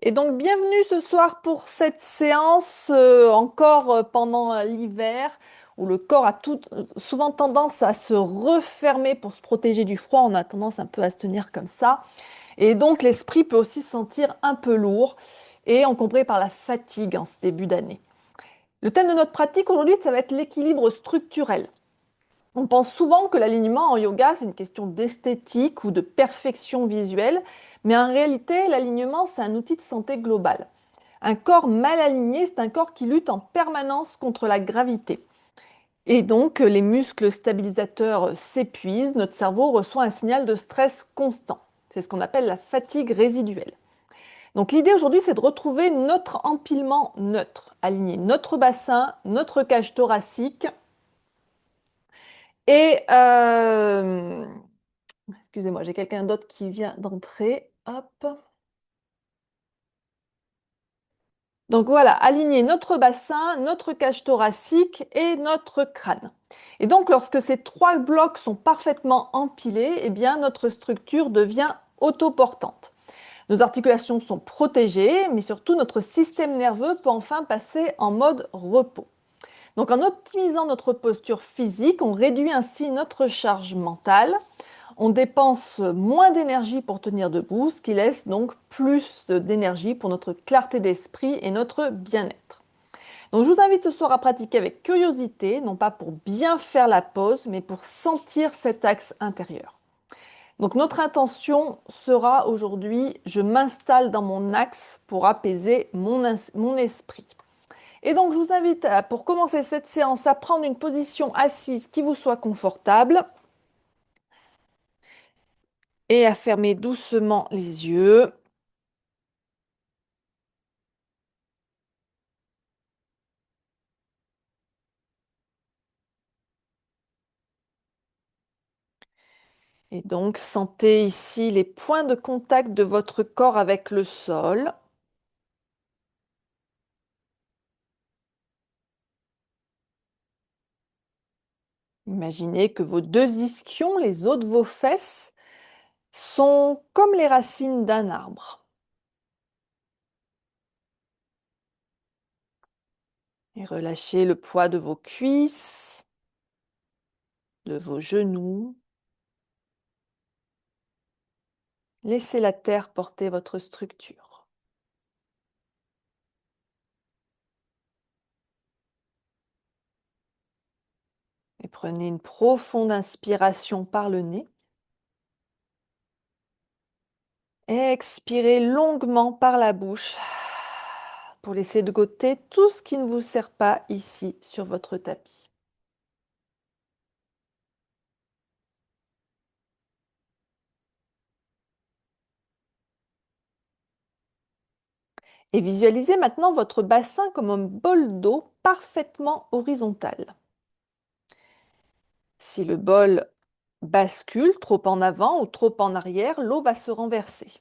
Et donc, bienvenue ce soir pour cette séance, encore pendant l'hiver, où le corps a souvent tendance à se refermer pour se protéger du froid. On a tendance un peu à se tenir comme ça. Et donc, l'esprit peut aussi se sentir un peu lourd et encombré par la fatigue en ce début d'année. Le thème de notre pratique aujourd'hui, ça va être l'équilibre structurel. On pense souvent que l'alignement en yoga, c'est une question d'esthétique ou de perfection visuelle, mais en réalité, l'alignement, c'est un outil de santé globale. Un corps mal aligné, c'est un corps qui lutte en permanence contre la gravité. Et donc, les muscles stabilisateurs s'épuisent, notre cerveau reçoit un signal de stress constant. C'est ce qu'on appelle la fatigue résiduelle. Donc, l'idée aujourd'hui, c'est de retrouver notre empilement neutre, aligner notre bassin, notre cage thoracique et excusez-moi, j'ai quelqu'un d'autre qui vient d'entrer. Hop. Donc voilà, aligner notre bassin, notre cage thoracique et notre crâne. Et donc lorsque ces trois blocs sont parfaitement empilés, eh bien notre structure devient autoportante. Nos articulations sont protégées, mais surtout notre système nerveux peut enfin passer en mode repos. Donc en optimisant notre posture physique, on réduit ainsi notre charge mentale. On dépense moins d'énergie pour tenir debout, ce qui laisse donc plus d'énergie pour notre clarté d'esprit et notre bien-être. Donc je vous invite ce soir à pratiquer avec curiosité, non pas pour bien faire la pause, mais pour sentir cet axe intérieur. Donc notre intention sera aujourd'hui, je m'installe dans mon axe pour apaiser mon esprit. Et donc je vous invite, pour commencer cette séance, à prendre une position assise qui vous soit confortable et à fermer doucement les yeux. Et donc, sentez ici les points de contact de votre corps avec le sol. Imaginez que vos deux ischions, les os de vos fesses, sont comme les racines d'un arbre. Et relâchez le poids de vos cuisses, de vos genoux. Laissez la terre porter votre structure. Et prenez une profonde inspiration par le nez. Expirez longuement par la bouche pour laisser de côté tout ce qui ne vous sert pas ici sur votre tapis. Et visualisez maintenant votre bassin comme un bol d'eau parfaitement horizontal. Si le bol bascule trop en avant ou trop en arrière, l'eau va se renverser.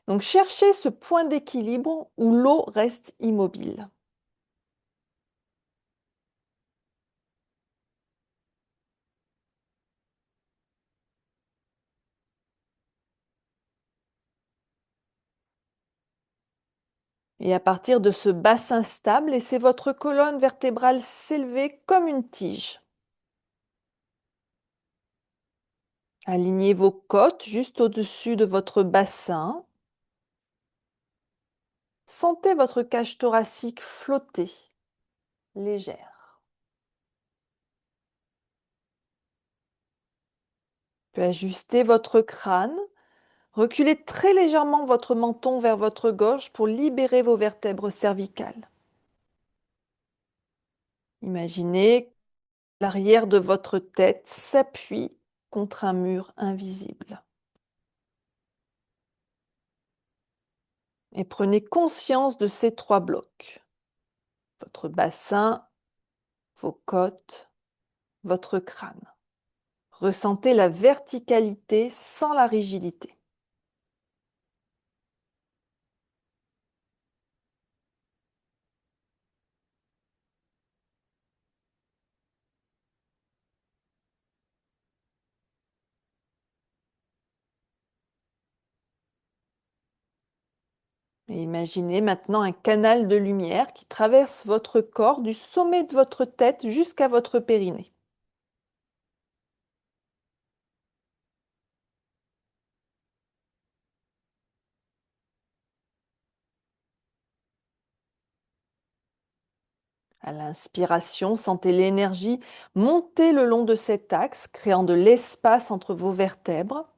Donc cherchez ce point d'équilibre où l'eau reste immobile. Et à partir de ce bassin stable, laissez votre colonne vertébrale s'élever comme une tige. Alignez vos côtes juste au-dessus de votre bassin. Sentez votre cage thoracique flotter, légère. Puis ajustez votre crâne. Reculez très légèrement votre menton vers votre gauche pour libérer vos vertèbres cervicales. Imaginez que l'arrière de votre tête s'appuie contre un mur invisible. Et prenez conscience de ces trois blocs. Votre bassin, vos côtes, votre crâne. Ressentez la verticalité sans la rigidité. Et imaginez maintenant un canal de lumière qui traverse votre corps du sommet de votre tête jusqu'à votre périnée. À l'inspiration, sentez l'énergie monter le long de cet axe, créant de l'espace entre vos vertèbres.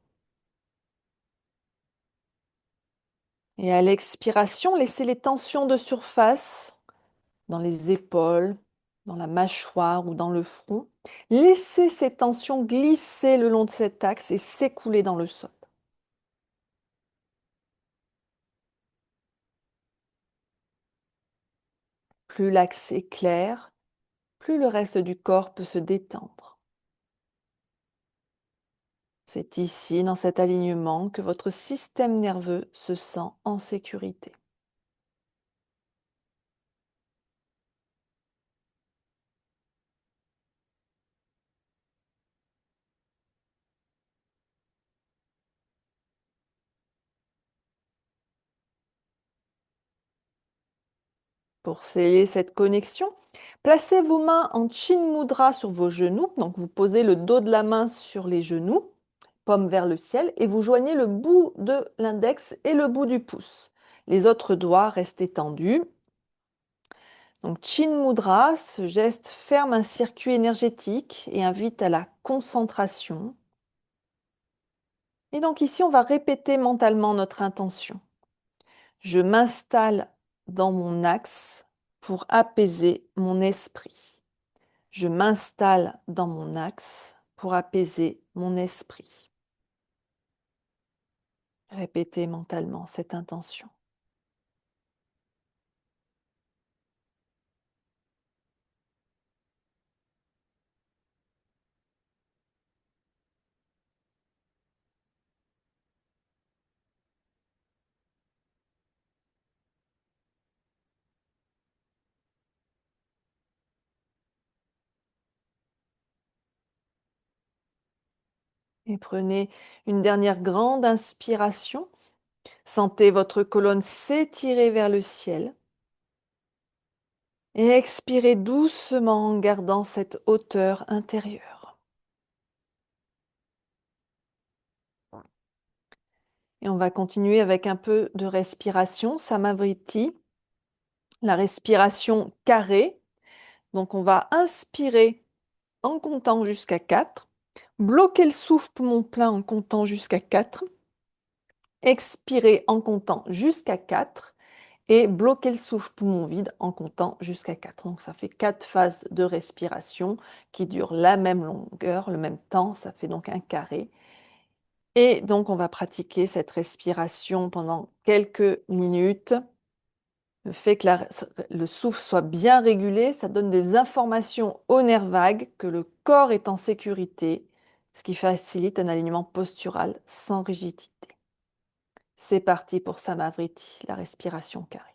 Et à l'expiration, laissez les tensions de surface dans les épaules, dans la mâchoire ou dans le front. Laissez ces tensions glisser le long de cet axe et s'écouler dans le sol. Plus l'axe est clair, plus le reste du corps peut se détendre. C'est ici, dans cet alignement, que votre système nerveux se sent en sécurité. Pour sceller cette connexion, placez vos mains en Chin Mudra sur vos genoux. Donc vous posez le dos de la main sur les genoux, paume vers le ciel, et vous joignez le bout de l'index et le bout du pouce. Les autres doigts restent étendus. Donc Chin Mudra, ce geste ferme un circuit énergétique et invite à la concentration. Et donc ici, on va répéter mentalement notre intention. Je m'installe dans mon axe pour apaiser mon esprit. Je m'installe dans mon axe pour apaiser mon esprit. Répétez mentalement cette intention. Et prenez une dernière grande inspiration. Sentez votre colonne s'étirer vers le ciel. Et expirez doucement en gardant cette hauteur intérieure. Et on va continuer avec un peu de respiration, Samavriti, la respiration carrée. Donc on va inspirer en comptant jusqu'à 4, bloquer le souffle poumon plein en comptant jusqu'à 4, expirer en comptant jusqu'à 4 et bloquer le souffle poumon vide en comptant jusqu'à 4. Donc ça fait 4 phases de respiration qui durent la même longueur, le même temps, ça fait donc un carré. Et donc on va pratiquer cette respiration pendant quelques minutes. Le fait que le souffle soit bien régulé, ça donne des informations aux nerfs vagues que le corps est en sécurité, ce qui facilite un alignement postural sans rigidité. C'est parti pour Samavriti, la respiration carrée.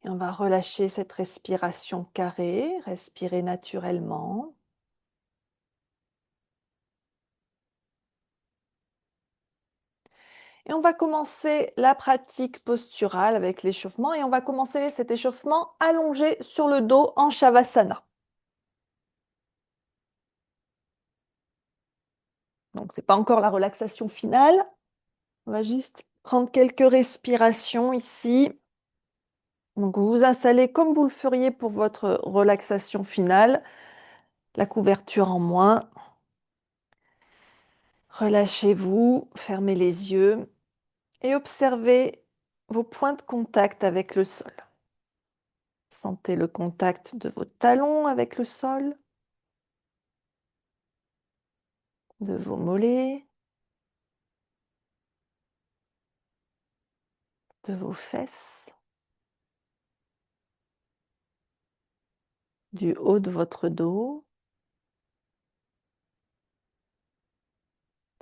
Et on va relâcher cette respiration carrée, respirer naturellement. Et on va commencer la pratique posturale avec l'échauffement et on va commencer cet échauffement allongé sur le dos en Shavasana. Donc, ce n'est pas encore la relaxation finale. On va juste prendre quelques respirations ici. Donc, vous vous installez comme vous le feriez pour votre relaxation finale. La couverture en moins. Relâchez-vous, fermez les yeux et observez vos points de contact avec le sol. Sentez le contact de vos talons avec le sol, de vos mollets, de vos fesses, du haut de votre dos,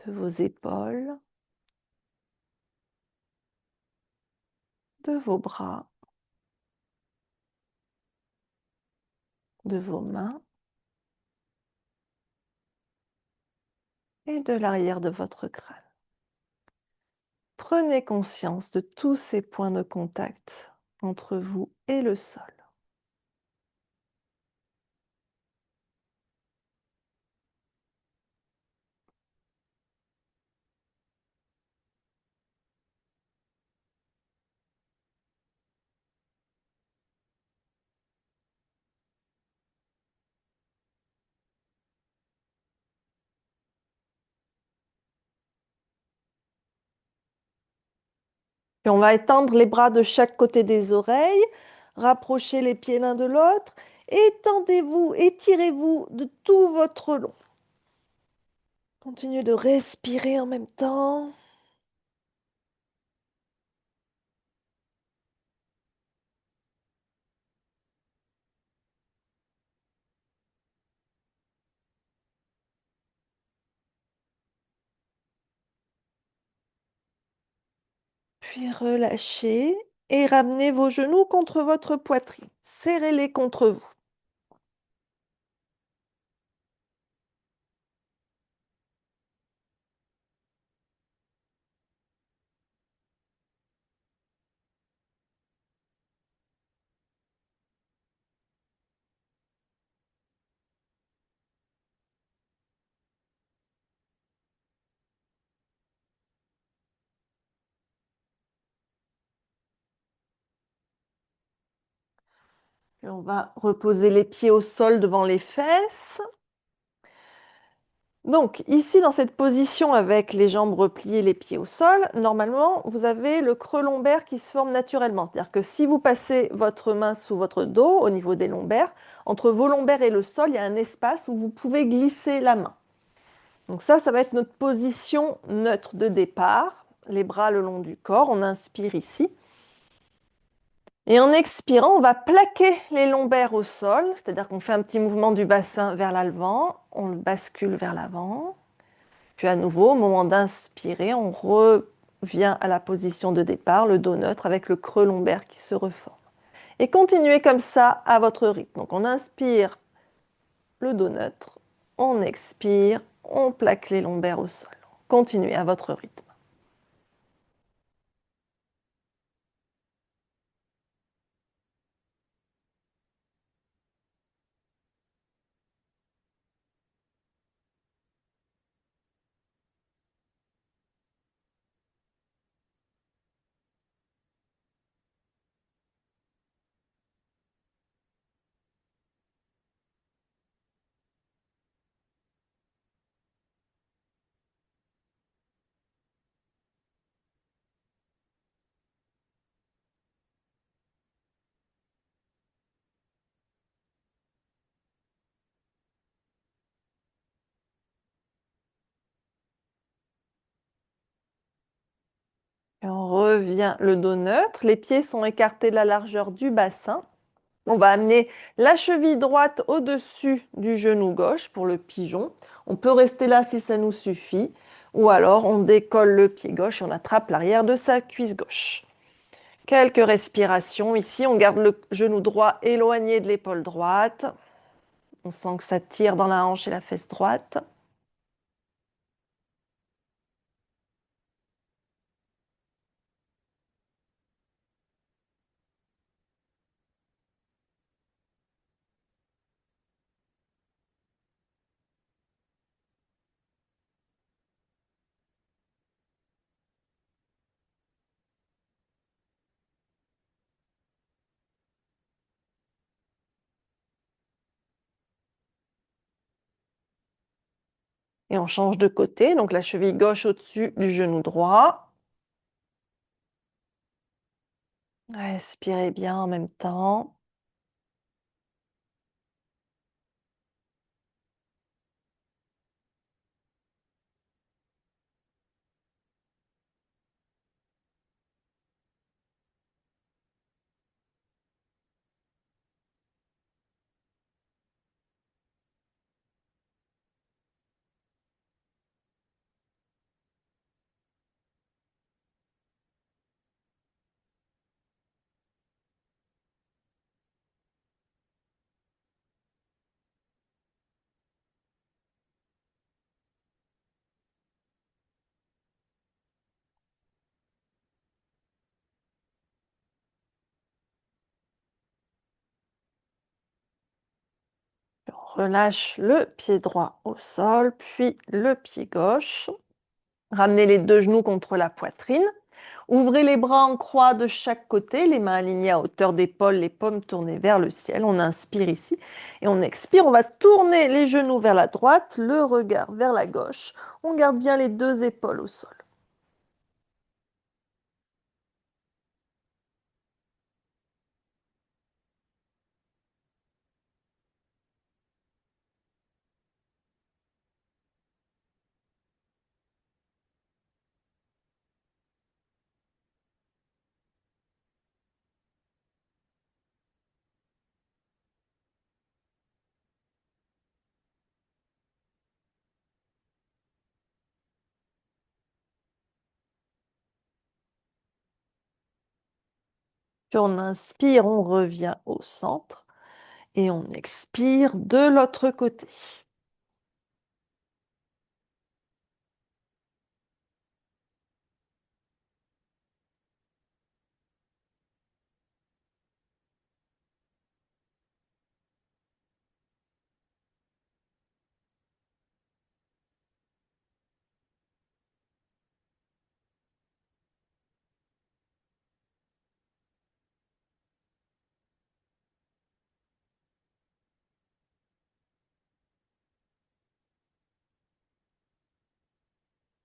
de vos épaules, de vos bras, de vos mains et de l'arrière de votre crâne. Prenez conscience de tous ces points de contact entre vous et le sol. Et on va étendre les bras de chaque côté des oreilles, rapprocher les pieds l'un de l'autre, étendez-vous, étirez-vous de tout votre long. Continuez de respirer en même temps. Puis relâchez et ramenez vos genoux contre votre poitrine. Serrez-les contre vous. Et on va reposer les pieds au sol devant les fesses. Donc, ici, dans cette position avec les jambes repliées, les pieds au sol, normalement, vous avez le creux lombaire qui se forme naturellement. C'est-à-dire que si vous passez votre main sous votre dos, au niveau des lombaires, entre vos lombaires et le sol, il y a un espace où vous pouvez glisser la main. Donc ça va être notre position neutre de départ. Les bras le long du corps, on inspire ici. Et en expirant, on va plaquer les lombaires au sol, c'est-à-dire qu'on fait un petit mouvement du bassin vers l'avant, on le bascule vers l'avant. Puis à nouveau, au moment d'inspirer, on revient à la position de départ, le dos neutre avec le creux lombaire qui se reforme. Et continuez comme ça à votre rythme. Donc on inspire le dos neutre, on expire, on plaque les lombaires au sol. Continuez à votre rythme. Et on revient le dos neutre, les pieds sont écartés de la largeur du bassin. On va amener la cheville droite au-dessus du genou gauche pour le pigeon. On peut rester là si ça nous suffit. Ou alors on décolle le pied gauche et on attrape l'arrière de sa cuisse gauche. Quelques respirations. Ici, on garde le genou droit éloigné de l'épaule droite. On sent que ça tire dans la hanche et la fesse droite. Et on change de côté. Donc la cheville gauche au-dessus du genou droit. Respirez bien en même temps. On relâche le pied droit au sol, puis le pied gauche. Ramenez les deux genoux contre la poitrine. Ouvrez les bras en croix de chaque côté, les mains alignées à hauteur d'épaule, les paumes tournées vers le ciel. On inspire ici et on expire. On va tourner les genoux vers la droite, le regard vers la gauche. On garde bien les deux épaules au sol. Puis on inspire, on revient au centre et on expire de l'autre côté.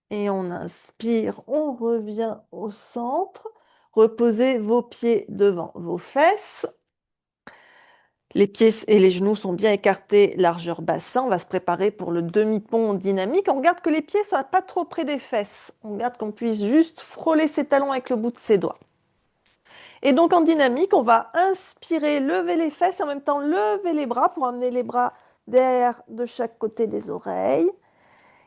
Et on inspire, on revient au centre. Reposez vos pieds devant vos fesses. Les pieds et les genoux sont bien écartés, largeur bassin. On va se préparer pour le demi-pont dynamique. On regarde que les pieds ne soient pas trop près des fesses. On regarde qu'on puisse juste frôler ses talons avec le bout de ses doigts. Et donc en dynamique, on va inspirer, lever les fesses et en même temps lever les bras pour amener les bras derrière de chaque côté des oreilles.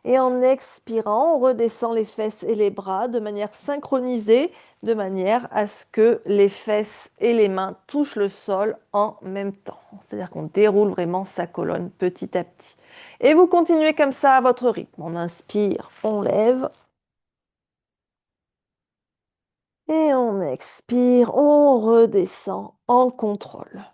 Et en expirant, on redescend les fesses et les bras de manière synchronisée, de manière à ce que les fesses et les mains touchent le sol en même temps. C'est-à-dire qu'on déroule vraiment sa colonne petit à petit. Et vous continuez comme ça à votre rythme. On inspire, on lève. Et on expire, on redescend en contrôle.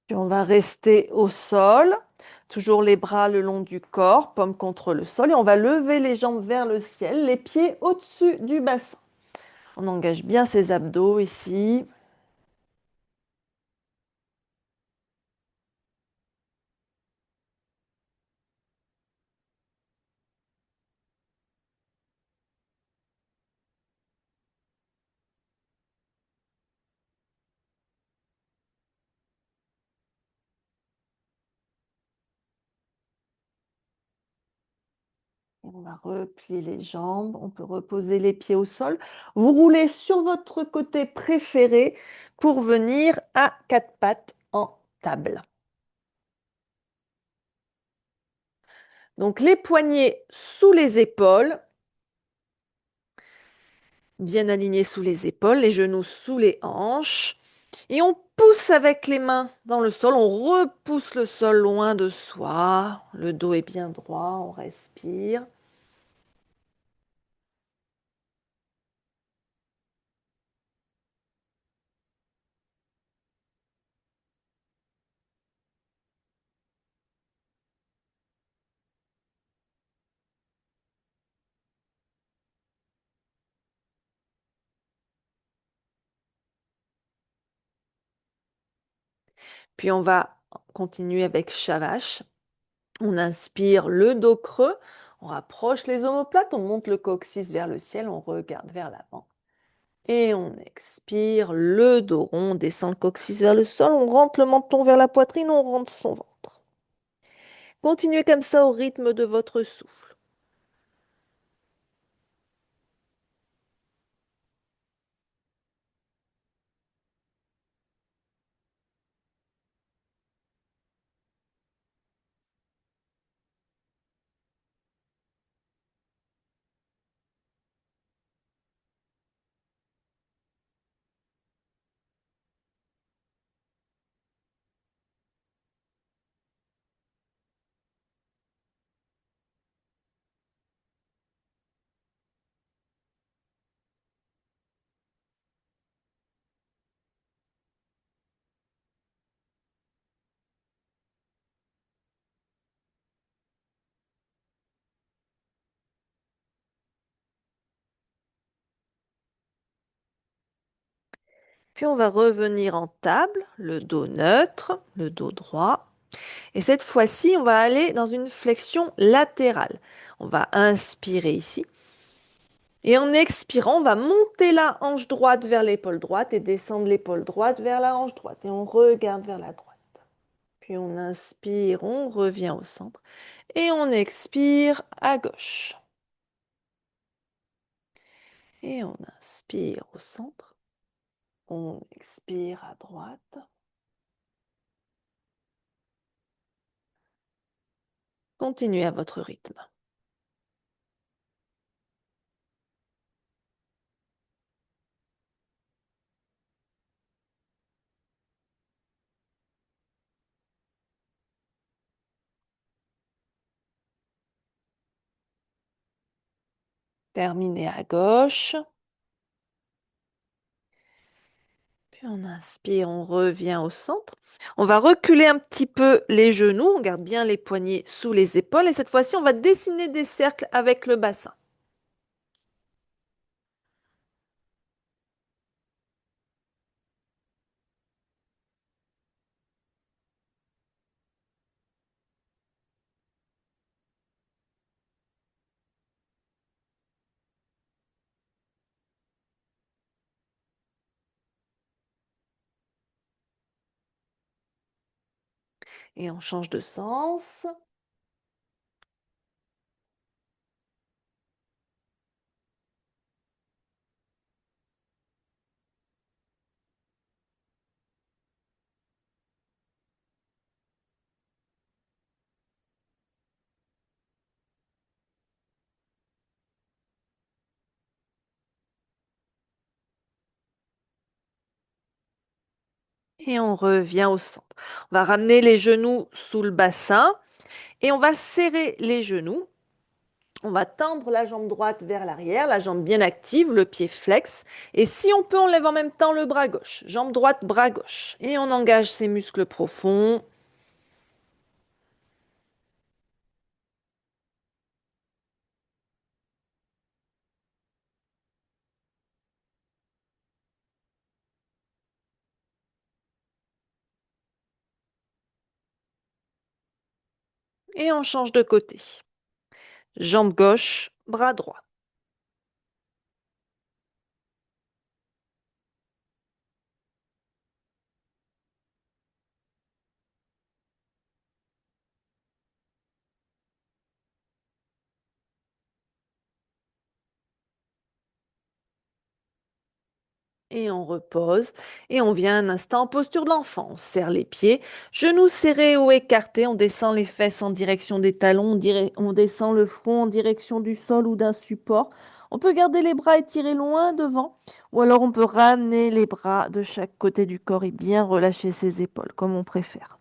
Puis on va rester au sol, toujours les bras le long du corps, paume contre le sol, et on va lever les jambes vers le ciel, les pieds au-dessus du bassin. On engage bien ses abdos ici. Et on va replier les jambes. On peut reposer les pieds au sol. Vous roulez sur votre côté préféré pour venir à quatre pattes en table. Donc les poignets sous les épaules, bien alignés sous les épaules, les genoux sous les hanches. Et on pousse avec les mains dans le sol, on repousse le sol loin de soi. Le dos est bien droit, on respire. Puis on va continuer avec Shavash. On inspire le dos creux, on rapproche les omoplates, on monte le coccyx vers le ciel, on regarde vers l'avant. Et on expire, le dos rond, on descend le coccyx vers le sol, on rentre le menton vers la poitrine, on rentre son ventre. Continuez comme ça au rythme de votre souffle. Puis on va revenir en table, le dos neutre, le dos droit. Et cette fois-ci, on va aller dans une flexion latérale. On va inspirer ici. Et en expirant, on va monter la hanche droite vers l'épaule droite et descendre l'épaule droite vers la hanche droite. Et on regarde vers la droite. Puis on inspire, on revient au centre. Et on expire à gauche. Et on inspire au centre. On expire à droite. Continuez à votre rythme. Terminez à gauche. Puis on inspire, on revient au centre. On va reculer un petit peu les genoux, on garde bien les poignets sous les épaules et cette fois-ci, on va dessiner des cercles avec le bassin. Et on change de sens. Et on revient au centre. On va ramener les genoux sous le bassin et on va serrer les genoux. On va tendre la jambe droite vers l'arrière, la jambe bien active, le pied flex. Et si on peut, on lève en même temps le bras gauche. Jambe droite, bras gauche. Et on engage ses muscles profonds. Et on change de côté. Jambe gauche, bras droit. Et on repose. Et on vient un instant en posture de l'enfant. On serre les pieds, genoux serrés ou écartés. On descend les fesses en direction des talons. On descend le front en direction du sol ou d'un support. On peut garder les bras étirés loin devant. Ou alors on peut ramener les bras de chaque côté du corps et bien relâcher ses épaules, comme on préfère.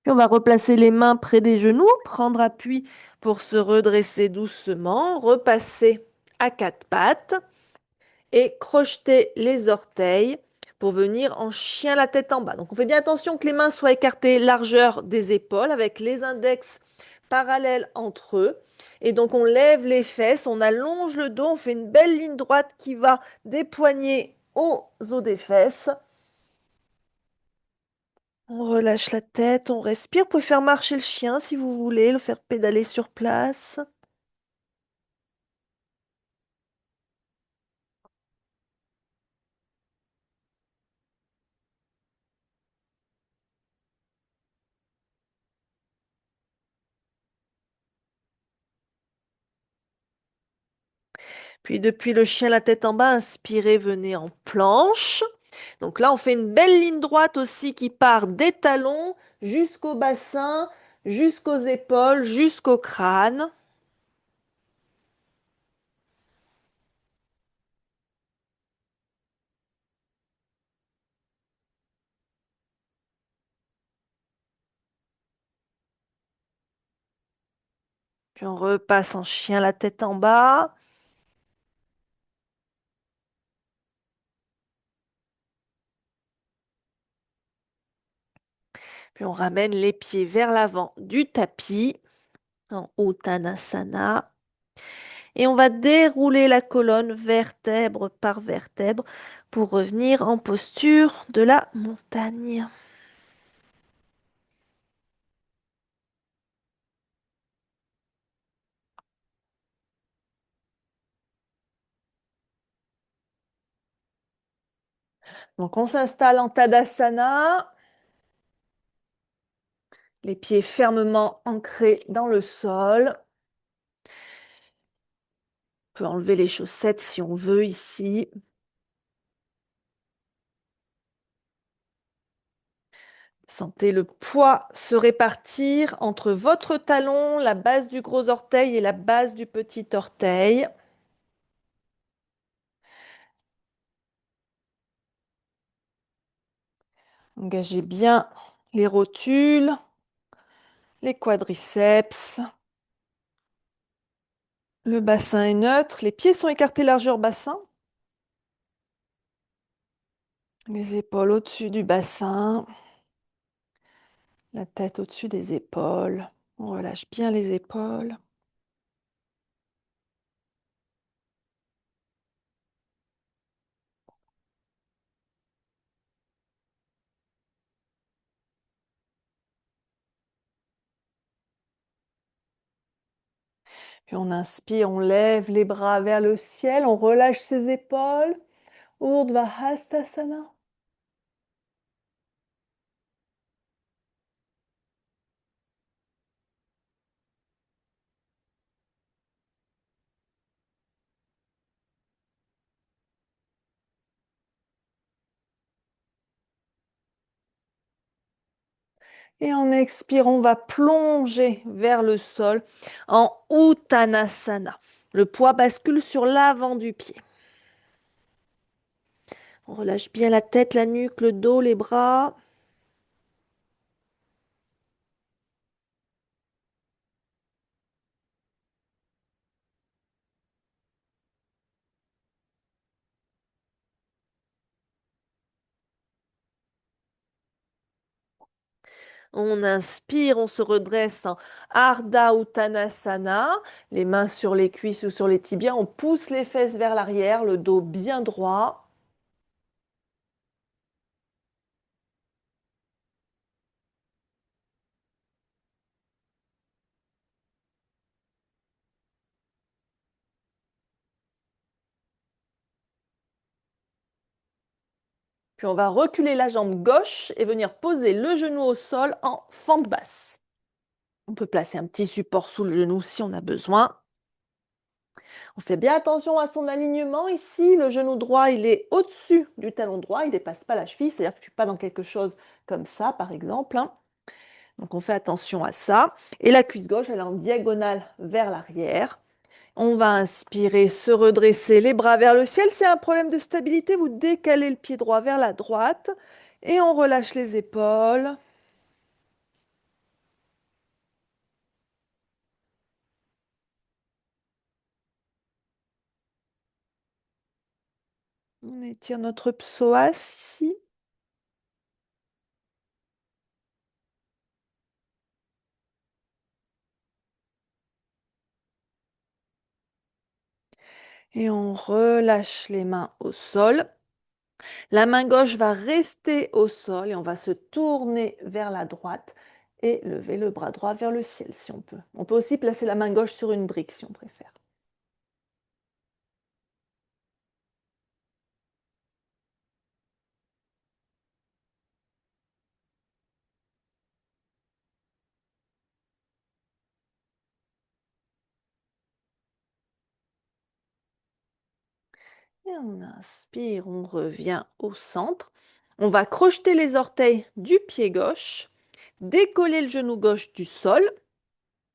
Puis on va replacer les mains près des genoux, prendre appui pour se redresser doucement, repasser à quatre pattes et crocheter les orteils pour venir en chien la tête en bas. Donc on fait bien attention que les mains soient écartées largeur des épaules avec les index parallèles entre eux. Et donc on lève les fesses, on allonge le dos, on fait une belle ligne droite qui va des poignets aux os des fesses. On relâche la tête, on respire. Vous pouvez faire marcher le chien si vous voulez, le faire pédaler sur place. Puis depuis le chien la tête en bas, inspirez, venez en planche. Donc là, on fait une belle ligne droite aussi qui part des talons jusqu'au bassin, jusqu'aux épaules, jusqu'au crâne. Puis on repasse en chien la tête en bas. Puis on ramène les pieds vers l'avant du tapis en Uttanasana. Et on va dérouler la colonne vertèbre par vertèbre pour revenir en posture de la montagne. Donc on s'installe en Tadasana, les pieds fermement ancrés dans le sol. On peut enlever les chaussettes si on veut ici. Sentez le poids se répartir entre votre talon, la base du gros orteil et la base du petit orteil. Engagez bien les rotules, les quadriceps. Le bassin est neutre, les pieds sont écartés largeur bassin. Les épaules au-dessus du bassin, la tête au-dessus des épaules. On relâche bien les épaules. Puis on inspire, on lève les bras vers le ciel, on relâche ses épaules. Urdhva Hastasana. Et en expirant, on va plonger vers le sol en Uttanasana. Le poids bascule sur l'avant du pied. On relâche bien la tête, la nuque, le dos, les bras. On inspire, on se redresse en Ardha Uttanasana, les mains sur les cuisses ou sur les tibias. On pousse les fesses vers l'arrière, le dos bien droit. Puis on va reculer la jambe gauche et venir poser le genou au sol en fente basse. On peut placer un petit support sous le genou si on a besoin. On fait bien attention à son alignement ici. Le genou droit, il est au-dessus du talon droit, il ne dépasse pas la cheville, c'est-à-dire que je ne suis pas dans quelque chose comme ça, par exemple, hein. Donc on fait attention à ça. Et la cuisse gauche, elle est en diagonale vers l'arrière. On va inspirer, se redresser, les bras vers le ciel. C'est un problème de stabilité, vous décalez le pied droit vers la droite et on relâche les épaules. On étire notre psoas ici. Et on relâche les mains au sol. La main gauche va rester au sol et on va se tourner vers la droite et lever le bras droit vers le ciel si on peut. On peut aussi placer la main gauche sur une brique si on préfère. Et on inspire, on revient au centre. On va crocheter les orteils du pied gauche, décoller le genou gauche du sol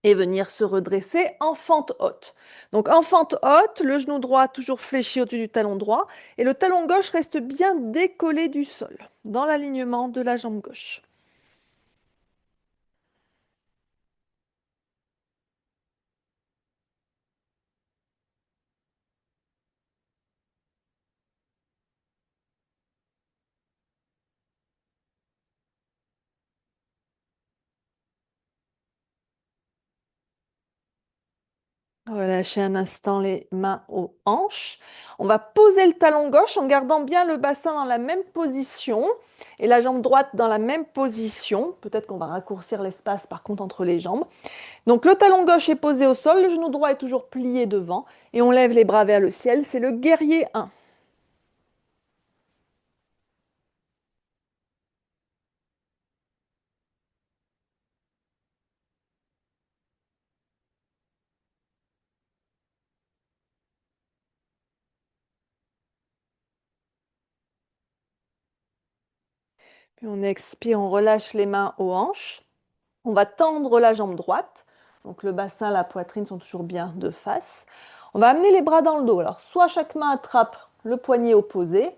et venir se redresser en fente haute. Donc en fente haute, le genou droit toujours fléchi au-dessus du talon droit et le talon gauche reste bien décollé du sol, dans l'alignement de la jambe gauche. Relâchez un instant les mains aux hanches. On va poser le talon gauche en gardant bien le bassin dans la même position et la jambe droite dans la même position. Peut-être qu'on va raccourcir l'espace par contre entre les jambes. Donc le talon gauche est posé au sol, le genou droit est toujours plié devant et on lève les bras vers le ciel. C'est le guerrier 1. Puis on expire, on relâche les mains aux hanches. On va tendre la jambe droite. Donc le bassin, la poitrine sont toujours bien de face. On va amener les bras dans le dos. Alors soit chaque main attrape le poignet opposé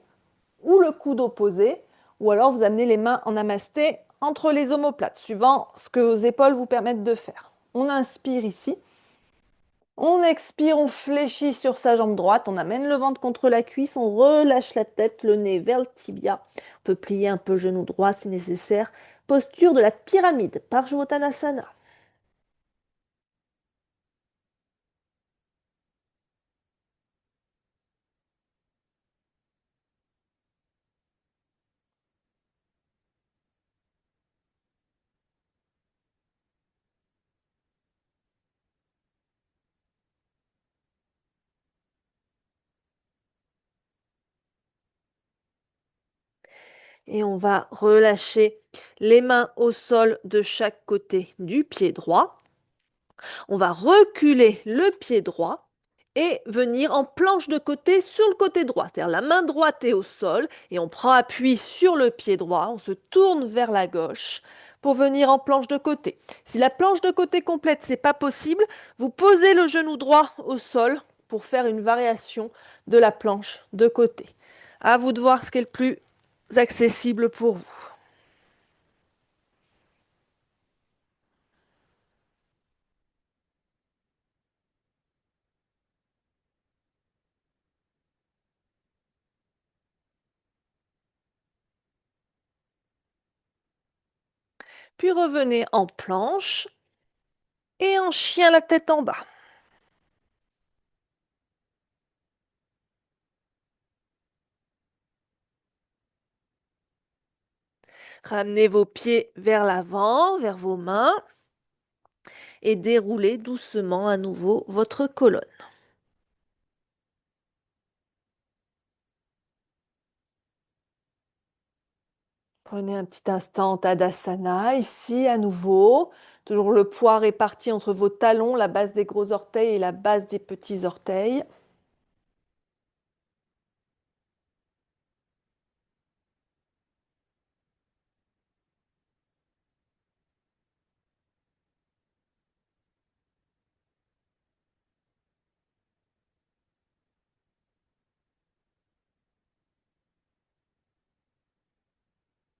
ou le coude opposé, ou alors vous amenez les mains en namasté entre les omoplates, suivant ce que vos épaules vous permettent de faire. On inspire ici. On expire, on fléchit sur sa jambe droite, on amène le ventre contre la cuisse, on relâche la tête, le nez vers le tibia. On peut plier un peu le genou droit si nécessaire. Posture de la pyramide, Parshvottanasana. Et on va relâcher les mains au sol de chaque côté du pied droit. On va reculer le pied droit et venir en planche de côté sur le côté droit. C'est-à-dire la main droite est au sol et on prend appui sur le pied droit. On se tourne vers la gauche pour venir en planche de côté. Si la planche de côté complète, c'est pas possible, vous posez le genou droit au sol pour faire une variation de la planche de côté. À vous de voir ce qui est le plus accessible pour vous. Puis revenez en planche et en chien la tête en bas. Ramenez vos pieds vers l'avant, vers vos mains et déroulez doucement à nouveau votre colonne. Prenez un petit instant Tadasana, ici à nouveau. Toujours le poids réparti entre vos talons, la base des gros orteils et la base des petits orteils.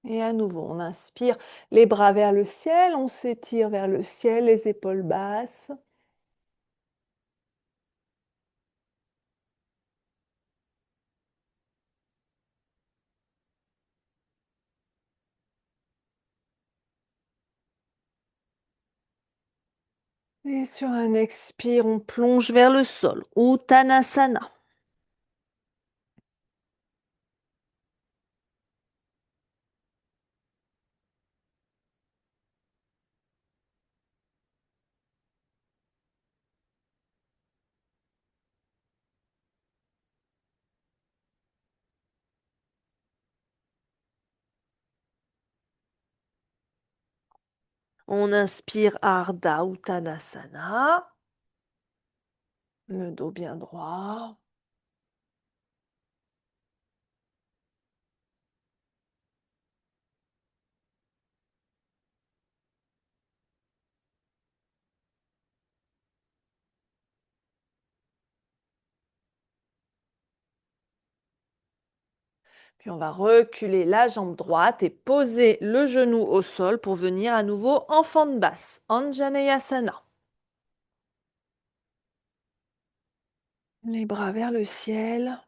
Et à nouveau, on inspire les bras vers le ciel, on s'étire vers le ciel, les épaules basses. Et sur un expire, on plonge vers le sol. Uttanasana. On inspire Ardha Uttanasana. Le dos bien droit. Puis on va reculer la jambe droite et poser le genou au sol pour venir à nouveau en fente basse, Anjaneyasana. Les bras vers le ciel.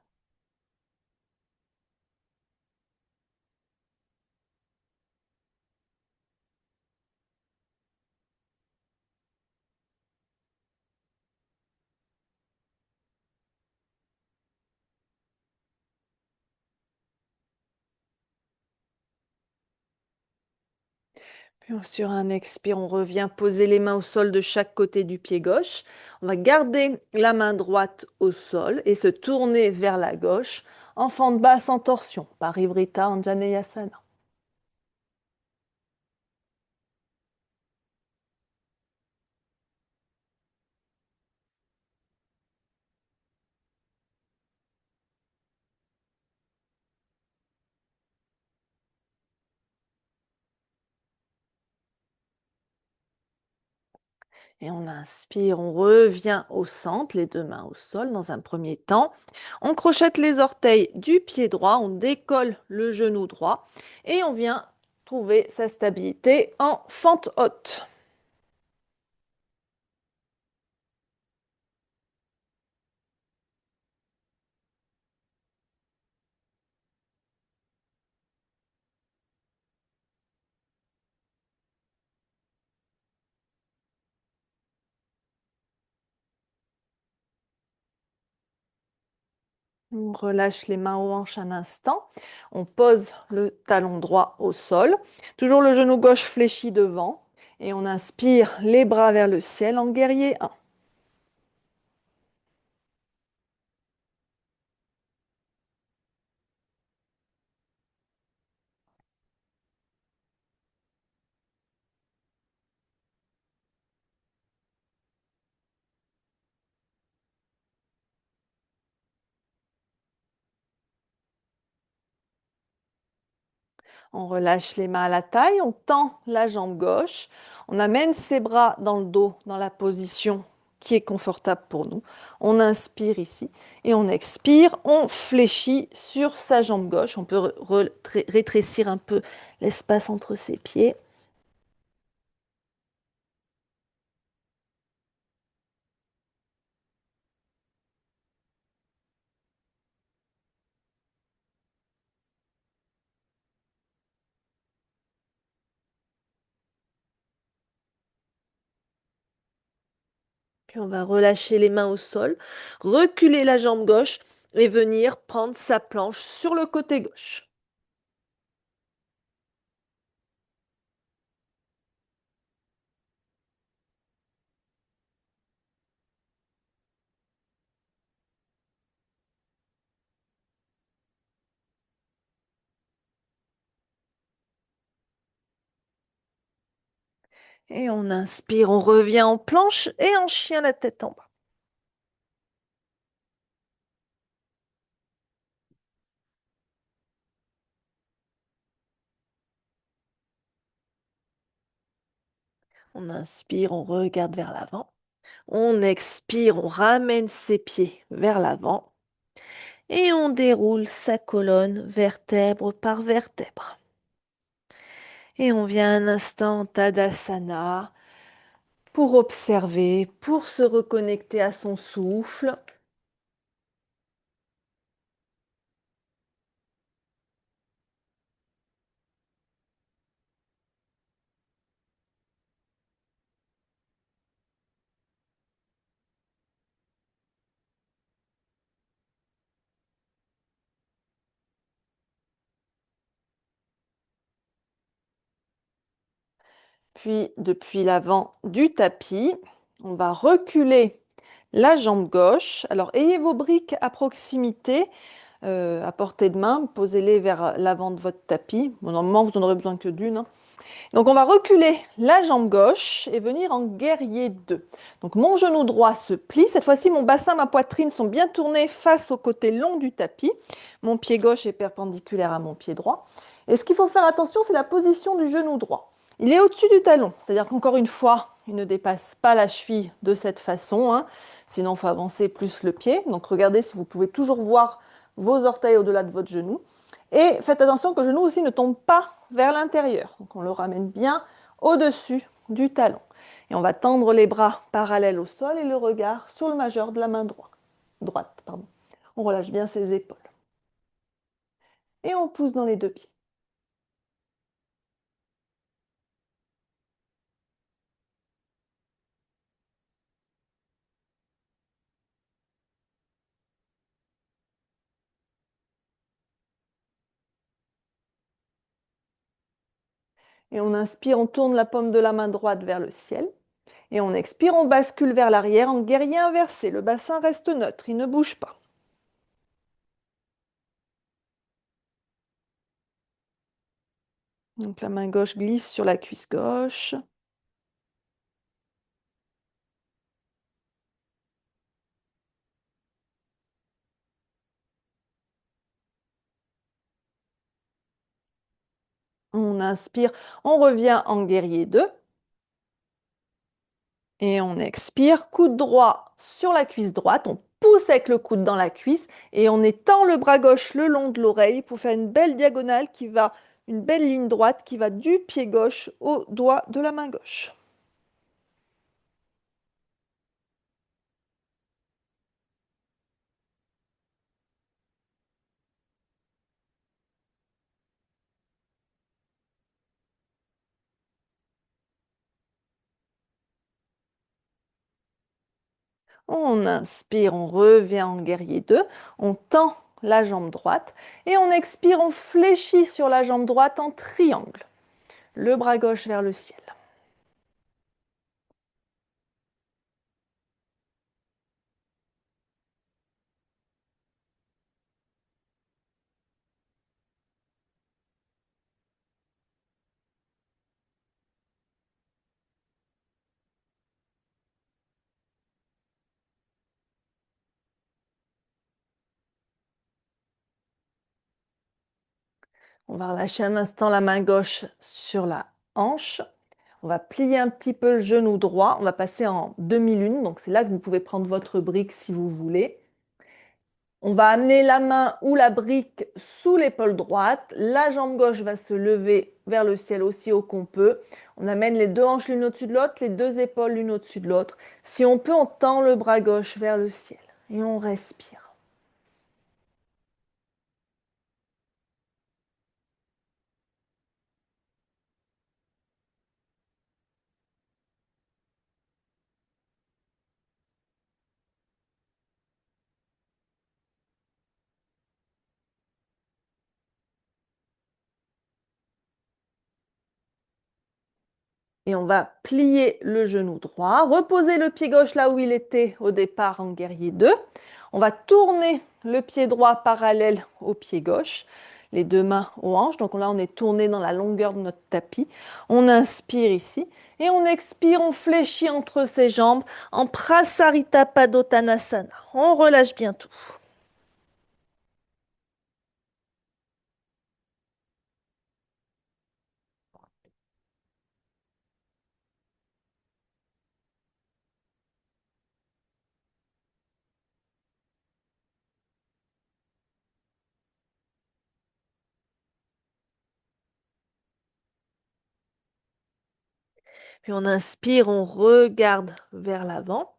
Puis sur un expire, on revient poser les mains au sol de chaque côté du pied gauche. On va garder la main droite au sol et se tourner vers la gauche en fente basse en torsion, Parivrita Anjaneyasana. Et on inspire, on revient au centre, les deux mains au sol dans un premier temps. On crochette les orteils du pied droit, on décolle le genou droit et on vient trouver sa stabilité en fente haute. On relâche les mains aux hanches un instant. On pose le talon droit au sol. Toujours le genou gauche fléchi devant. Et on inspire les bras vers le ciel en guerrier 1. On relâche les mains à la taille, on tend la jambe gauche, on amène ses bras dans le dos, dans la position qui est confortable pour nous. On inspire ici et on expire, on fléchit sur sa jambe gauche. On peut rétrécir un peu l'espace entre ses pieds. Puis on va relâcher les mains au sol, reculer la jambe gauche et venir prendre sa planche sur le côté gauche. Et on inspire, on revient en planche et en chien la tête en bas. On inspire, on regarde vers l'avant. On expire, on ramène ses pieds vers l'avant. Et on déroule sa colonne vertèbre par vertèbre. Et on vient un instant en Tadasana pour observer, pour se reconnecter à son souffle. Puis, depuis l'avant du tapis, on va reculer la jambe gauche. Alors, ayez vos briques à proximité, à portée de main. Posez-les vers l'avant de votre tapis. Bon, normalement, vous n'en aurez besoin que d'une, hein. Donc, on va reculer la jambe gauche et venir en guerrier 2. Donc, mon genou droit se plie. Cette fois-ci, mon bassin, ma poitrine sont bien tournés face au côté long du tapis. Mon pied gauche est perpendiculaire à mon pied droit. Et ce qu'il faut faire attention, c'est la position du genou droit. Il est au-dessus du talon, c'est-à-dire qu'encore une fois, il ne dépasse pas la cheville de cette façon, hein. Sinon, il faut avancer plus le pied. Donc, regardez si vous pouvez toujours voir vos orteils au-delà de votre genou. Et faites attention que le genou aussi ne tombe pas vers l'intérieur. Donc on le ramène bien au-dessus du talon. Et on va tendre les bras parallèles au sol et le regard sur le majeur de la main droite. Pardon. On relâche bien ses épaules. Et on pousse dans les deux pieds. Et on inspire, on tourne la paume de la main droite vers le ciel. Et on expire, on bascule vers l'arrière en guerrier inversé. Le bassin reste neutre, il ne bouge pas. Donc la main gauche glisse sur la cuisse gauche. On inspire, on revient en guerrier 2. Et on expire, coude droit sur la cuisse droite, on pousse avec le coude dans la cuisse et on étend le bras gauche le long de l'oreille pour faire une belle diagonale une belle ligne droite qui va du pied gauche au doigt de la main gauche. On inspire, on revient en guerrier 2, on tend la jambe droite et on expire, on fléchit sur la jambe droite en triangle. Le bras gauche vers le ciel. On va relâcher un instant la main gauche sur la hanche. On va plier un petit peu le genou droit. On va passer en demi-lune. Donc c'est là que vous pouvez prendre votre brique si vous voulez. On va amener la main ou la brique sous l'épaule droite. La jambe gauche va se lever vers le ciel aussi haut qu'on peut. On amène les deux hanches l'une au-dessus de l'autre, les deux épaules l'une au-dessus de l'autre. Si on peut, on tend le bras gauche vers le ciel et on respire. Et on va plier le genou droit, reposer le pied gauche là où il était au départ en guerrier 2. On va tourner le pied droit parallèle au pied gauche, les deux mains aux hanches. Donc là, on est tourné dans la longueur de notre tapis. On inspire ici et on expire, on fléchit entre ses jambes en Prasarita Padottanasana. On relâche bien tout. Puis on inspire, on regarde vers l'avant.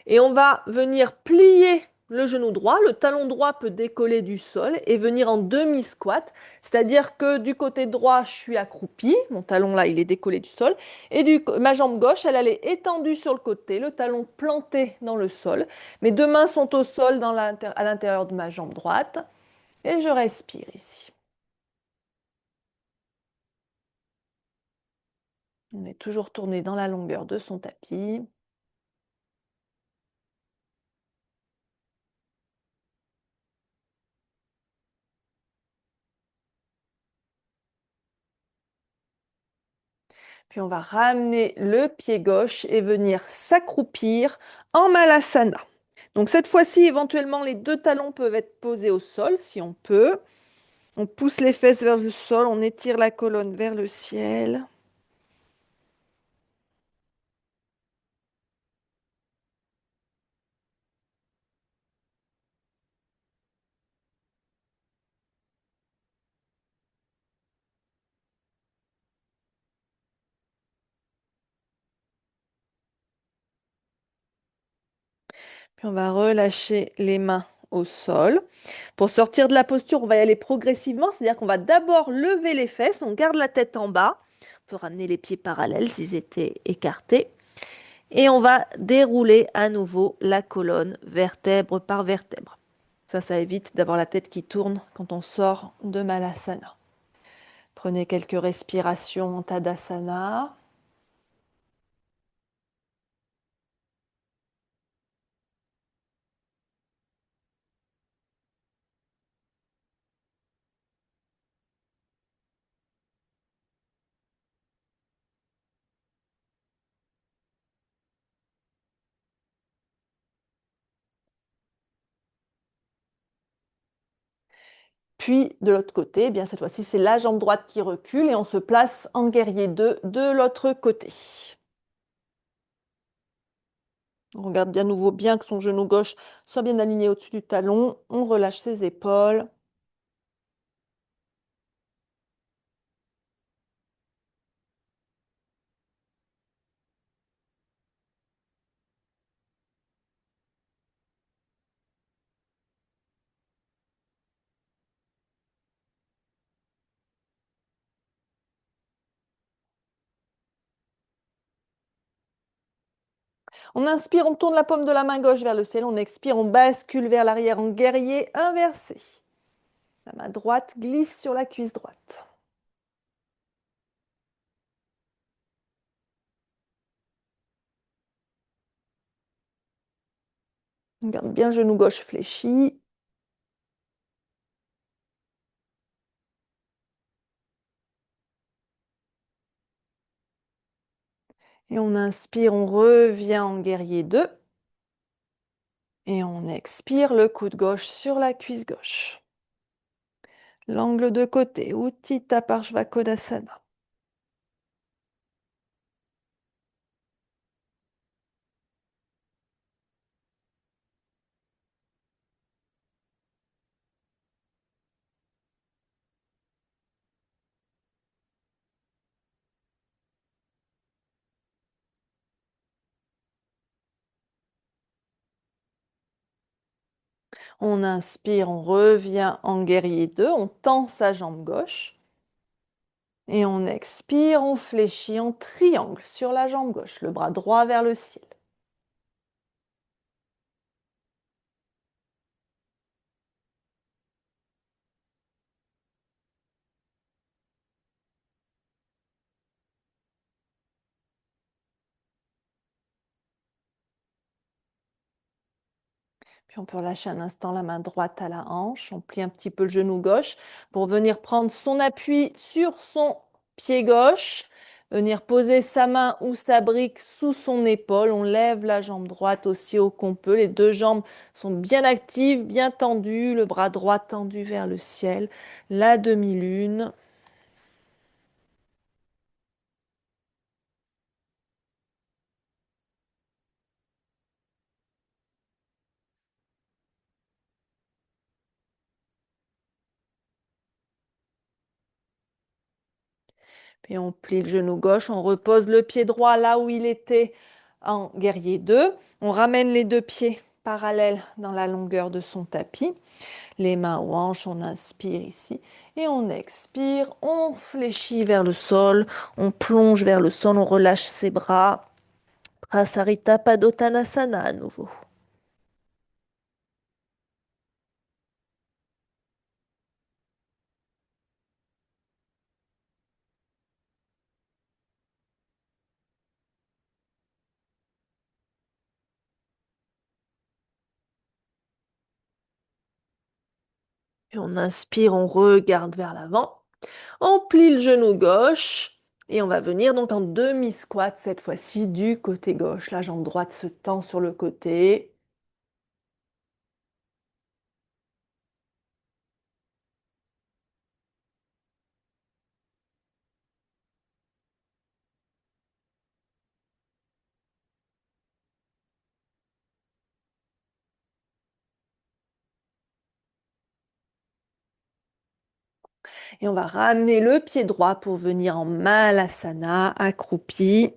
Et on va venir plier le genou droit. Le talon droit peut décoller du sol et venir en demi-squat. C'est-à-dire que du côté droit, je suis accroupi. Mon talon là, il est décollé du sol. Et ma jambe gauche, elle est étendue sur le côté, le talon planté dans le sol. Mes deux mains sont au sol à l'intérieur de ma jambe droite. Et je respire ici. On est toujours tourné dans la longueur de son tapis. Puis on va ramener le pied gauche et venir s'accroupir en Malasana. Donc cette fois-ci, éventuellement, les deux talons peuvent être posés au sol si on peut. On pousse les fesses vers le sol, on étire la colonne vers le ciel. Puis on va relâcher les mains au sol. Pour sortir de la posture, on va y aller progressivement, c'est-à-dire qu'on va d'abord lever les fesses, on garde la tête en bas. On peut ramener les pieds parallèles s'ils étaient écartés. Et on va dérouler à nouveau la colonne vertèbre par vertèbre. Ça évite d'avoir la tête qui tourne quand on sort de Malasana. Prenez quelques respirations en Tadasana. Puis de l'autre côté, eh bien cette fois-ci, c'est la jambe droite qui recule et on se place en guerrier 2 de l'autre côté. On regarde bien nouveau bien que son genou gauche soit bien aligné au-dessus du talon. On relâche ses épaules. On inspire, on tourne la paume de la main gauche vers le ciel. On expire, on bascule vers l'arrière en guerrier inversé. La main droite glisse sur la cuisse droite. On garde bien le genou gauche fléchi. Et on inspire, on revient en guerrier 2. Et on expire le coude gauche sur la cuisse gauche. L'angle de côté, Utthita Parshvakonasana. On inspire, on revient en guerrier 2, on tend sa jambe gauche. Et on expire, on fléchit en triangle sur la jambe gauche, le bras droit vers le ciel. Puis on peut relâcher un instant la main droite à la hanche, on plie un petit peu le genou gauche pour venir prendre son appui sur son pied gauche, venir poser sa main ou sa brique sous son épaule. On lève la jambe droite aussi haut qu'on peut. Les deux jambes sont bien actives, bien tendues, le bras droit tendu vers le ciel, la demi-lune. Puis on plie le genou gauche, on repose le pied droit là où il était en guerrier 2. On ramène les deux pieds parallèles dans la longueur de son tapis. Les mains aux hanches, on inspire ici et on expire. On fléchit vers le sol, on plonge vers le sol, on relâche ses bras. Prasarita Padottanasana à nouveau. Puis on inspire, on regarde vers l'avant. On plie le genou gauche et on va venir donc en demi-squat cette fois-ci du côté gauche. La jambe droite se tend sur le côté. Et on va ramener le pied droit pour venir en Malasana, accroupi.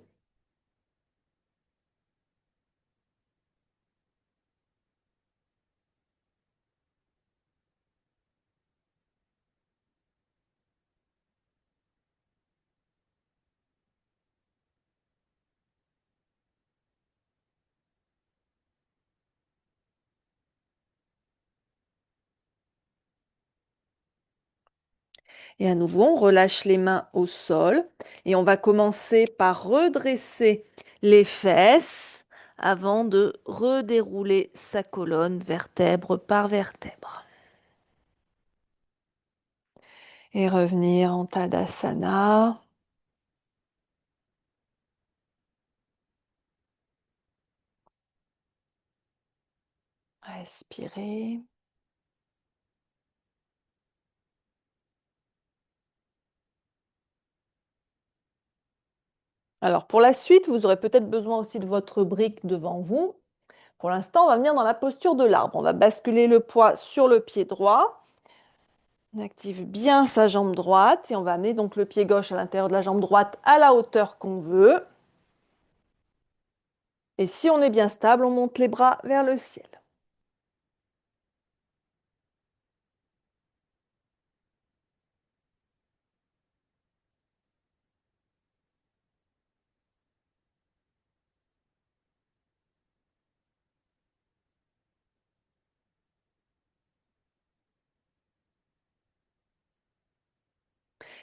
Et à nouveau, on relâche les mains au sol et on va commencer par redresser les fesses avant de redérouler sa colonne vertèbre par vertèbre. Et revenir en Tadasana. Respirez. Alors pour la suite, vous aurez peut-être besoin aussi de votre brique devant vous. Pour l'instant, on va venir dans la posture de l'arbre. On va basculer le poids sur le pied droit. On active bien sa jambe droite et on va amener donc le pied gauche à l'intérieur de la jambe droite à la hauteur qu'on veut. Et si on est bien stable, on monte les bras vers le ciel.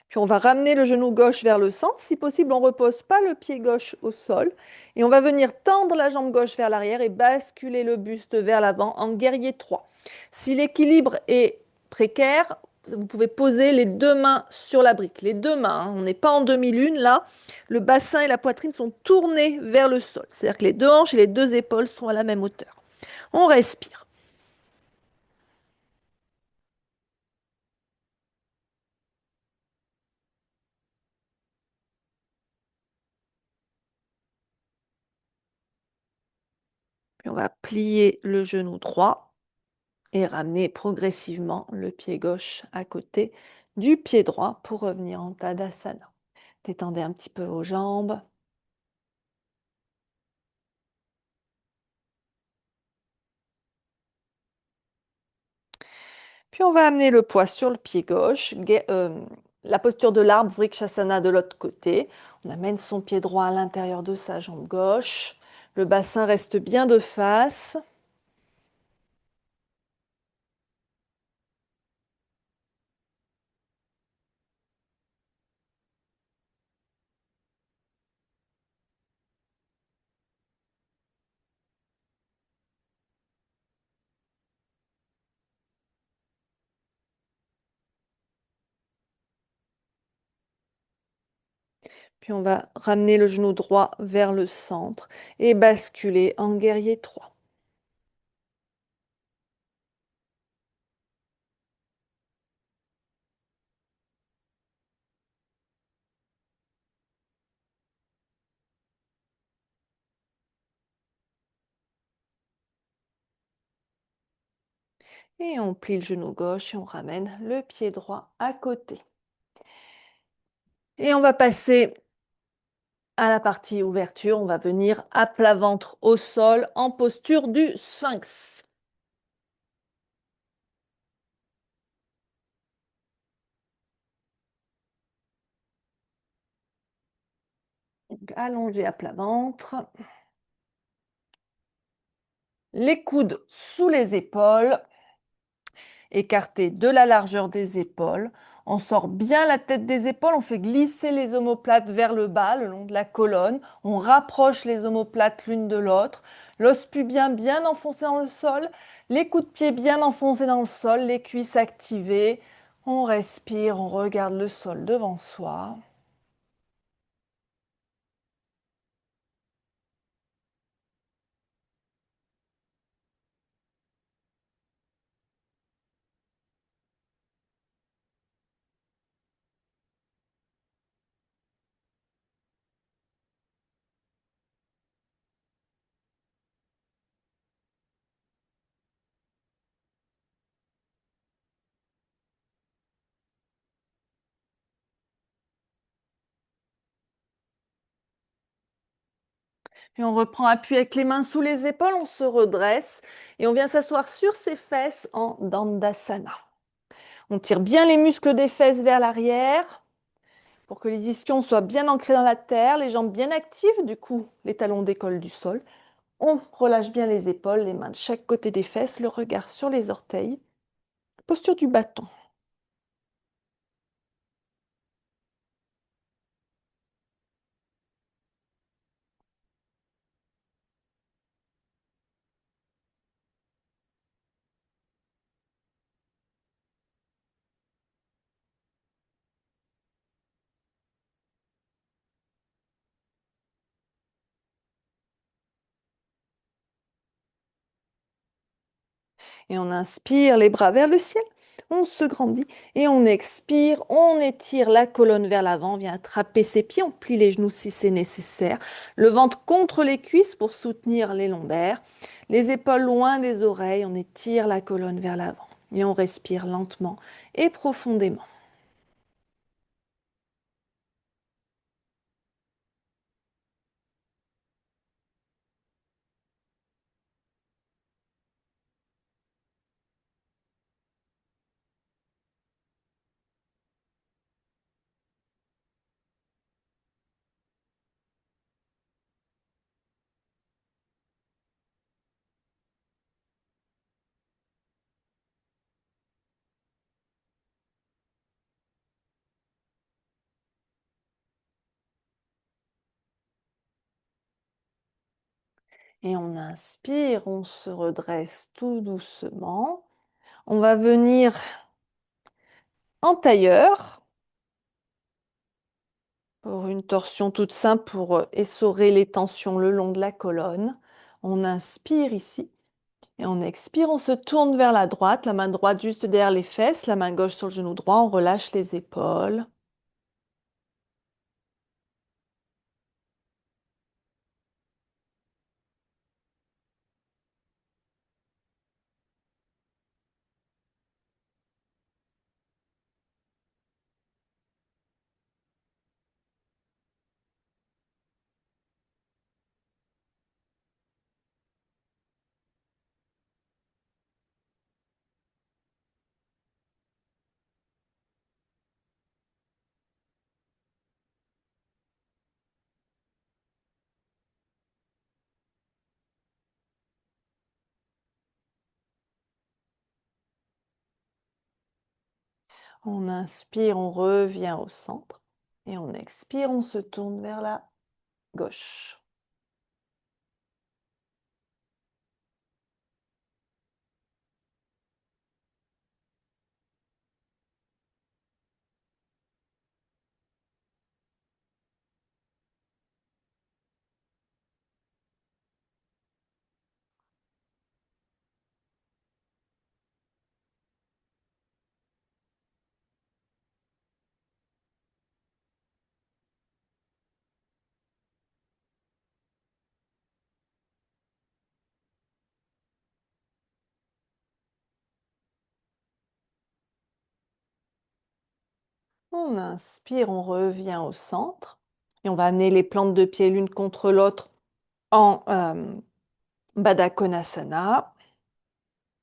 Puis on va ramener le genou gauche vers le centre. Si possible, on ne repose pas le pied gauche au sol. Et on va venir tendre la jambe gauche vers l'arrière et basculer le buste vers l'avant en guerrier 3. Si l'équilibre est précaire, vous pouvez poser les deux mains sur la brique. Les deux mains, hein. On n'est pas en demi-lune là. Le bassin et la poitrine sont tournés vers le sol. C'est-à-dire que les deux hanches et les deux épaules sont à la même hauteur. On respire. Puis on va plier le genou droit et ramener progressivement le pied gauche à côté du pied droit pour revenir en Tadasana. Détendez un petit peu vos jambes. Puis on va amener le poids sur le pied gauche, la posture de l'arbre, Vrikshasana de l'autre côté. On amène son pied droit à l'intérieur de sa jambe gauche. Le bassin reste bien de face. Puis on va ramener le genou droit vers le centre et basculer en guerrier 3. Et on plie le genou gauche et on ramène le pied droit à côté. Et on va passer à la partie ouverture. On va venir à plat ventre au sol en posture du sphinx. Donc, allongé à plat ventre. Les coudes sous les épaules. Écarté de la largeur des épaules. On sort bien la tête des épaules, on fait glisser les omoplates vers le bas, le long de la colonne. On rapproche les omoplates l'une de l'autre. L'os pubien bien enfoncé dans le sol. Les coups de pied bien enfoncés dans le sol. Les cuisses activées. On respire, on regarde le sol devant soi. Et on reprend appui avec les mains sous les épaules, on se redresse et on vient s'asseoir sur ses fesses en Dandasana. On tire bien les muscles des fesses vers l'arrière pour que les ischions soient bien ancrés dans la terre, les jambes bien actives, du coup les talons décollent du sol. On relâche bien les épaules, les mains de chaque côté des fesses, le regard sur les orteils. Posture du bâton. Et on inspire les bras vers le ciel. On se grandit et on expire, on étire la colonne vers l'avant, on vient attraper ses pieds, on plie les genoux si c'est nécessaire, le ventre contre les cuisses pour soutenir les lombaires, les épaules loin des oreilles, on étire la colonne vers l'avant et on respire lentement et profondément. Et on inspire, on se redresse tout doucement. On va venir en tailleur pour une torsion toute simple pour essorer les tensions le long de la colonne. On inspire ici et on expire, on se tourne vers la droite, la main droite juste derrière les fesses, la main gauche sur le genou droit, on relâche les épaules. On inspire, on revient au centre. Et on expire, on se tourne vers la gauche. On inspire, on revient au centre. Et on va amener les plantes de pied l'une contre l'autre en Baddha Konasana.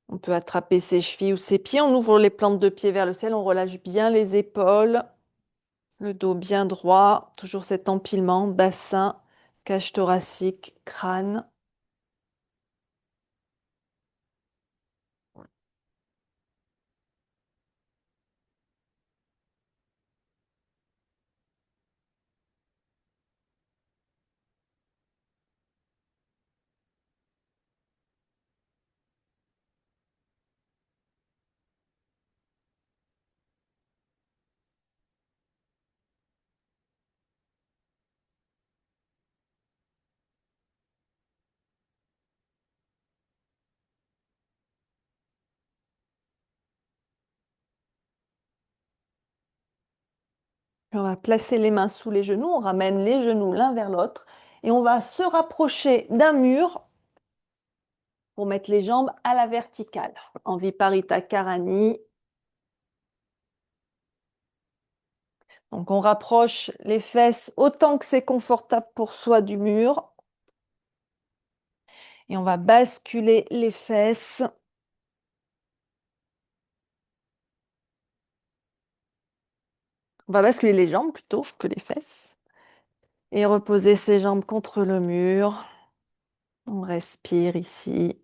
On peut attraper ses chevilles ou ses pieds. On ouvre les plantes de pied vers le ciel. On relâche bien les épaules. Le dos bien droit. Toujours cet empilement. Bassin, cage thoracique, crâne. On va placer les mains sous les genoux. On ramène les genoux l'un vers l'autre. Et on va se rapprocher d'un mur pour mettre les jambes à la verticale. En Viparita Karani. Donc on rapproche les fesses autant que c'est confortable pour soi du mur. Et on va basculer les fesses. On va basculer les jambes plutôt que les fesses. Et reposer ses jambes contre le mur. On respire ici.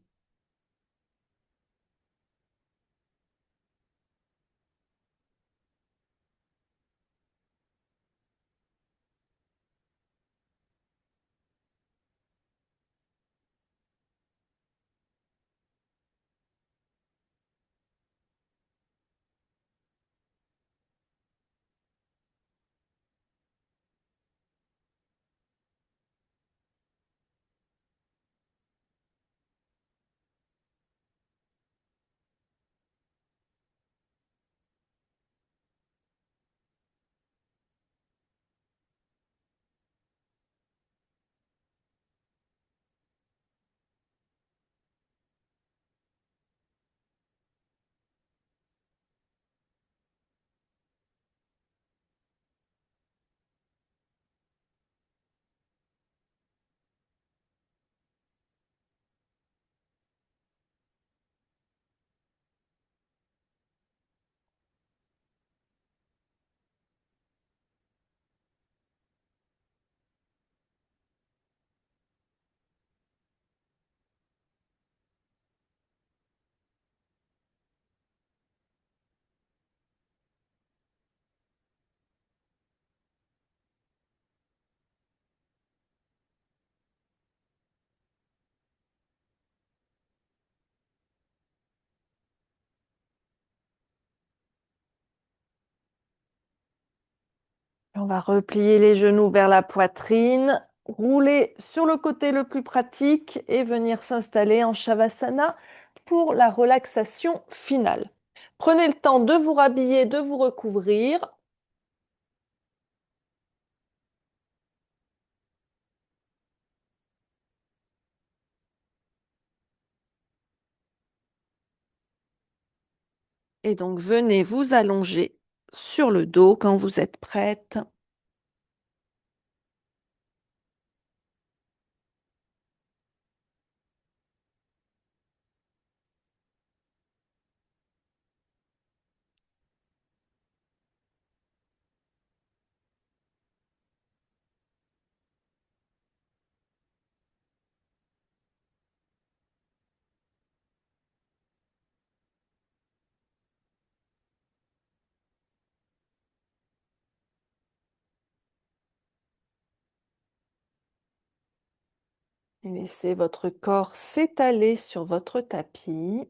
On va replier les genoux vers la poitrine, rouler sur le côté le plus pratique et venir s'installer en Shavasana pour la relaxation finale. Prenez le temps de vous rhabiller, de vous recouvrir. Et donc venez vous allonger sur le dos quand vous êtes prête. Et laissez votre corps s'étaler sur votre tapis.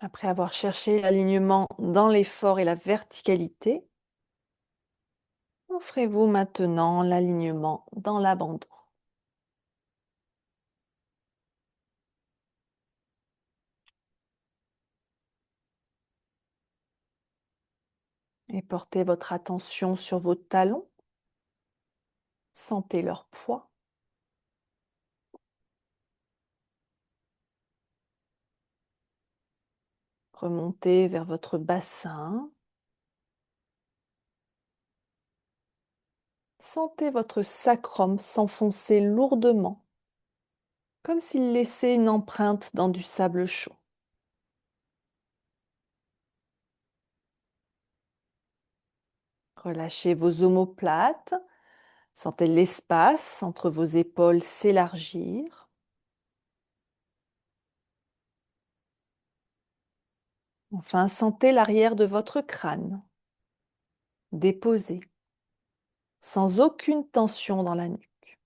Après avoir cherché l'alignement dans l'effort et la verticalité, offrez-vous maintenant l'alignement dans l'abandon. Et portez votre attention sur vos talons. Sentez leur poids. Remontez vers votre bassin. Sentez votre sacrum s'enfoncer lourdement, comme s'il laissait une empreinte dans du sable chaud. Relâchez vos omoplates. Sentez l'espace entre vos épaules s'élargir. Enfin, sentez l'arrière de votre crâne déposé, sans aucune tension dans la nuque.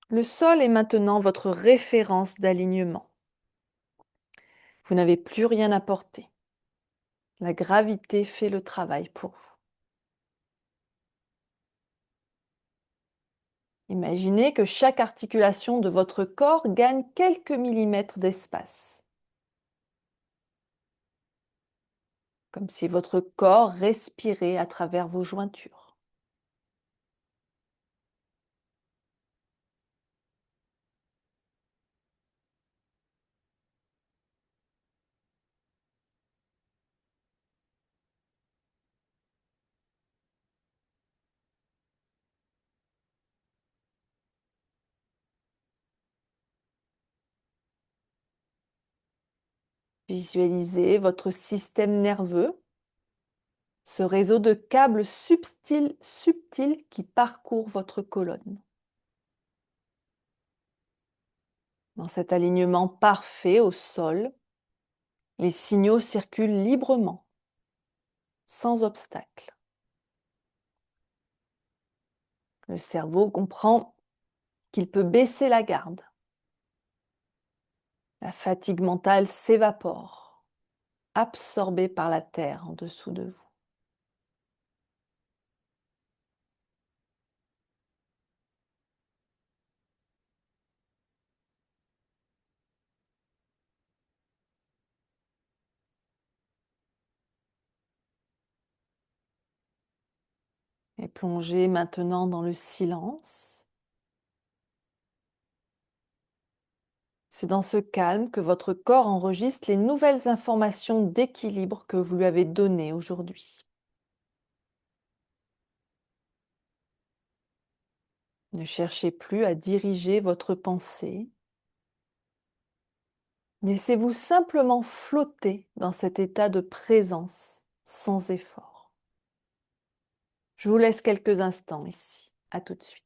Le sol est maintenant votre référence d'alignement. Vous n'avez plus rien à porter. La gravité fait le travail pour vous. Imaginez que chaque articulation de votre corps gagne quelques millimètres d'espace, comme si votre corps respirait à travers vos jointures. Visualisez votre système nerveux, ce réseau de câbles subtils qui parcourt votre colonne. Dans cet alignement parfait au sol, les signaux circulent librement, sans obstacle. Le cerveau comprend qu'il peut baisser la garde. La fatigue mentale s'évapore, absorbée par la terre en dessous de vous. Et plongez maintenant dans le silence. C'est dans ce calme que votre corps enregistre les nouvelles informations d'équilibre que vous lui avez données aujourd'hui. Ne cherchez plus à diriger votre pensée. Laissez-vous simplement flotter dans cet état de présence sans effort. Je vous laisse quelques instants ici. À tout de suite.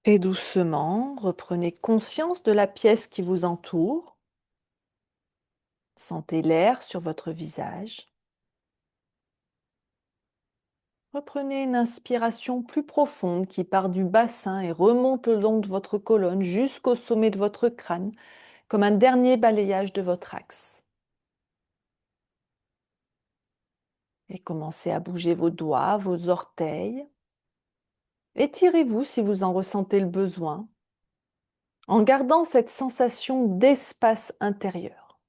Et doucement, reprenez conscience de la pièce qui vous entoure. Sentez l'air sur votre visage. Reprenez une inspiration plus profonde qui part du bassin et remonte le long de votre colonne jusqu'au sommet de votre crâne, comme un dernier balayage de votre axe. Et commencez à bouger vos doigts, vos orteils. Étirez-vous si vous en ressentez le besoin, en gardant cette sensation d'espace intérieur.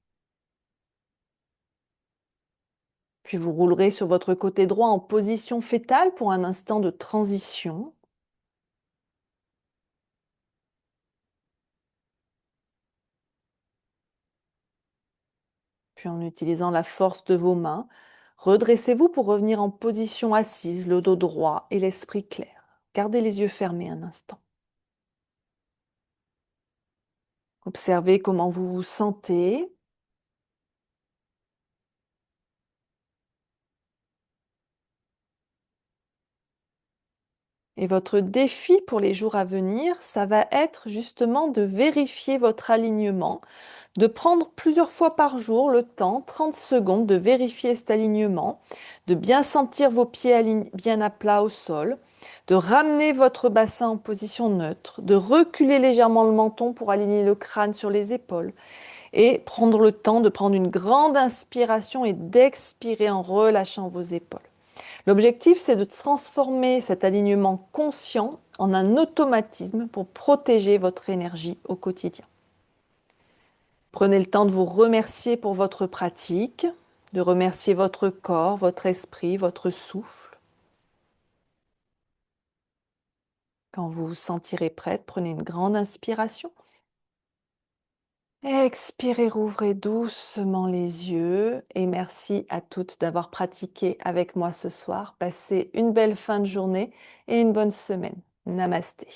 Puis vous roulerez sur votre côté droit en position fétale pour un instant de transition. Puis en utilisant la force de vos mains, redressez-vous pour revenir en position assise, le dos droit et l'esprit clair. Gardez les yeux fermés un instant. Observez comment vous vous sentez. Et votre défi pour les jours à venir, ça va être justement de vérifier votre alignement, de prendre plusieurs fois par jour le temps, 30 secondes, de vérifier cet alignement, de bien sentir vos pieds bien à plat au sol, de ramener votre bassin en position neutre, de reculer légèrement le menton pour aligner le crâne sur les épaules et prendre le temps de prendre une grande inspiration et d'expirer en relâchant vos épaules. L'objectif, c'est de transformer cet alignement conscient en un automatisme pour protéger votre énergie au quotidien. Prenez le temps de vous remercier pour votre pratique, de remercier votre corps, votre esprit, votre souffle. Quand vous vous sentirez prête, prenez une grande inspiration. Expirez, rouvrez doucement les yeux et merci à toutes d'avoir pratiqué avec moi ce soir. Passez une belle fin de journée et une bonne semaine. Namasté.